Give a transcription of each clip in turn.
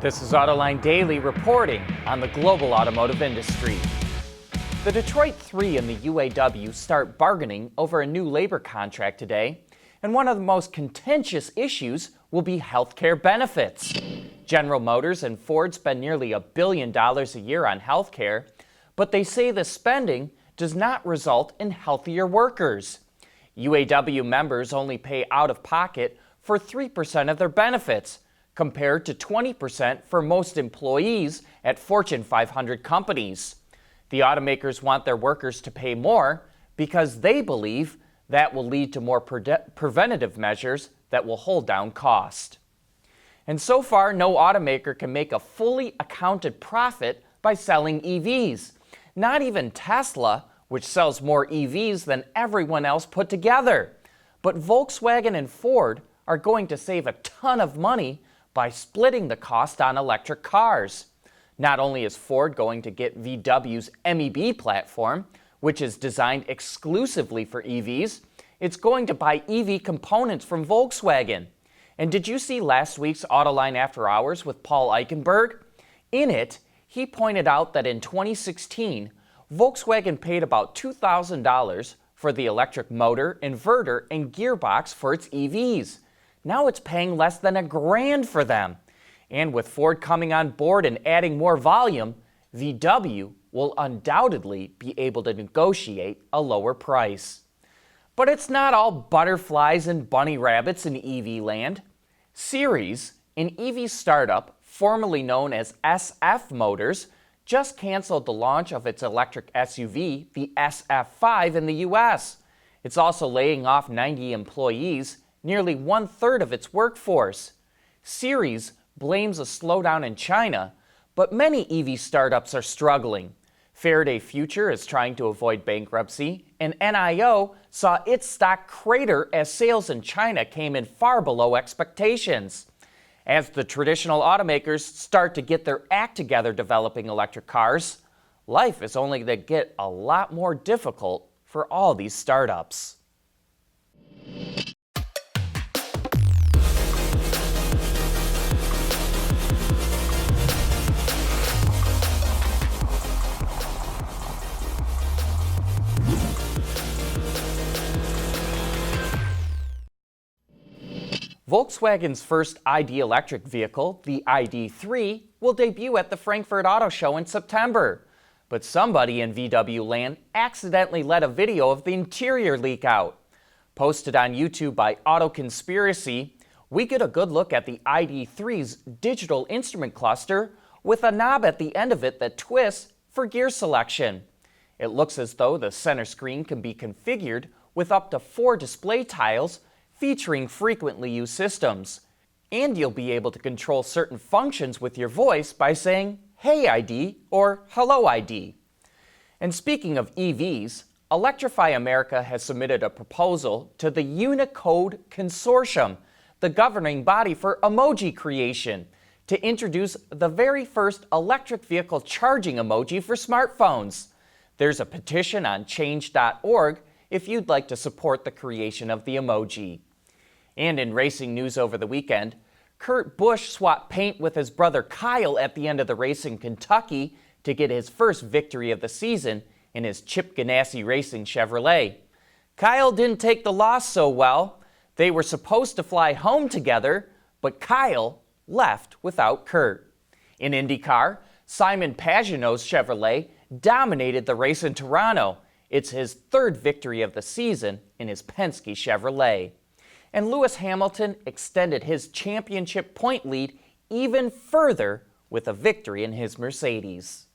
This is Autoline Daily reporting on the global automotive industry. The Detroit Three and the UAW start bargaining over a new labor contract today, and one of the most contentious issues will be health care benefits. General Motors and Ford spend nearly $1 billion a year on health care, but they say the spending does not result in healthier workers. UAW members only pay out of pocket for 3% of their benefits, compared to 20% for most employees at Fortune 500 companies. The automakers want their workers to pay more because they believe that will lead to more preventative measures that will hold down cost. And so far, no automaker can make a fully accounted profit by selling EVs. Not even Tesla, which sells more EVs than everyone else put together. But Volkswagen and Ford are going to save a ton of money by splitting the cost on electric cars. Not only is Ford going to get VW's MEB platform, which is designed exclusively for EVs, it's going to buy EV components from Volkswagen. And did you see last week's Autoline After Hours with Paul Eichenberg? In it, he pointed out that in 2016, Volkswagen paid about $2,000 for the electric motor, inverter, and gearbox for its EVs. Now it's paying less than $1,000 for them. And with Ford coming on board and adding more volume, VW will undoubtedly be able to negotiate a lower price. But it's not all butterflies and bunny rabbits in EV land. Series, an EV startup formerly known as SF Motors, just canceled the launch of its electric SUV, the SF5, in the US. It's also laying off 90 employees, nearly 1/3 of its workforce. Series blames a slowdown in China, but many EV startups are struggling. Faraday Future is trying to avoid bankruptcy, and NIO saw its stock crater as sales in China came in far below expectations. As the traditional automakers start to get their act together developing electric cars, life is only going to get a lot more difficult for all these startups. Volkswagen's first ID electric vehicle, the ID.3, will debut at the Frankfurt Auto Show in September. But somebody in VW land accidentally let a video of the interior leak out. Posted on YouTube by Auto Conspiracy, we get a good look at the ID.3's digital instrument cluster with a knob at the end of it that twists for gear selection. It looks as though the center screen can be configured with up to 4 display tiles featuring frequently used systems. And you'll be able to control certain functions with your voice by saying, "Hey ID" or "Hello ID." And speaking of EVs, Electrify America has submitted a proposal to the Unicode Consortium, the governing body for emoji creation, to introduce the very first electric vehicle charging emoji for smartphones. There's a petition on change.org if you'd like to support the creation of the emoji. And in racing news over the weekend, Kurt Busch swapped paint with his brother Kyle at the end of the race in Kentucky to get his first victory of the season in his Chip Ganassi Racing Chevrolet. Kyle didn't take the loss so well. They were supposed to fly home together, but Kyle left without Kurt. In IndyCar, Simon Pagenaud's Chevrolet dominated the race in Toronto. It's his third victory of the season in his Penske Chevrolet. And Lewis Hamilton extended his championship point lead even further with a victory in his Mercedes.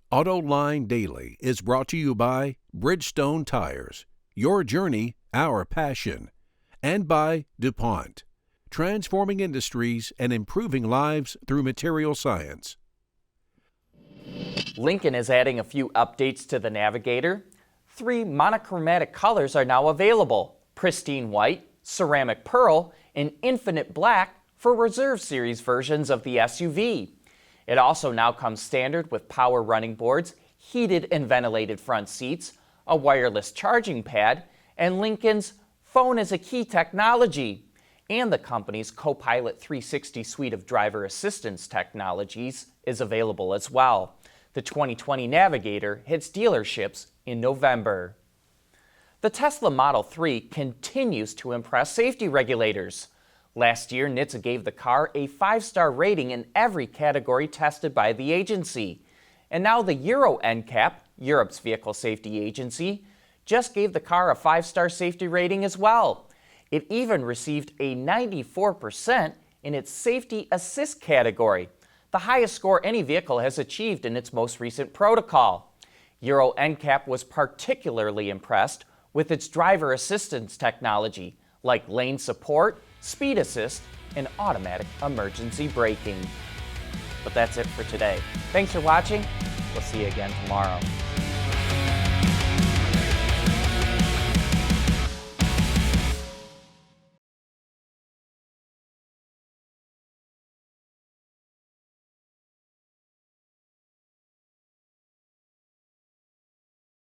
Autoline Daily is brought to you by Bridgestone Tires, your journey, our passion, and by DuPont, transforming industries and improving lives through material science. Lincoln is adding a few updates to the Navigator. 3 monochromatic colors are now available: pristine white, ceramic pearl, and infinite black for Reserve Series versions of the SUV. It also now comes standard with power running boards, heated and ventilated front seats, a wireless charging pad, and Lincoln's Phone as a Key technology. and the company's Copilot 360 suite of driver assistance technologies is available as well. The 2020 Navigator hits dealerships in November. The Tesla Model 3 continues to impress safety regulators. Last year, NHTSA gave the car a 5-star rating in every category tested by the agency. And now the Euro NCAP, Europe's vehicle safety agency, just gave the car a 5-star safety rating as well. It even received a 94% in its Safety Assist category, the highest score any vehicle has achieved in its most recent protocol. Euro NCAP was particularly impressed with its driver assistance technology, like lane support, speed assist, and automatic emergency braking. But that's it for today. Thanks for watching. We'll see you again tomorrow.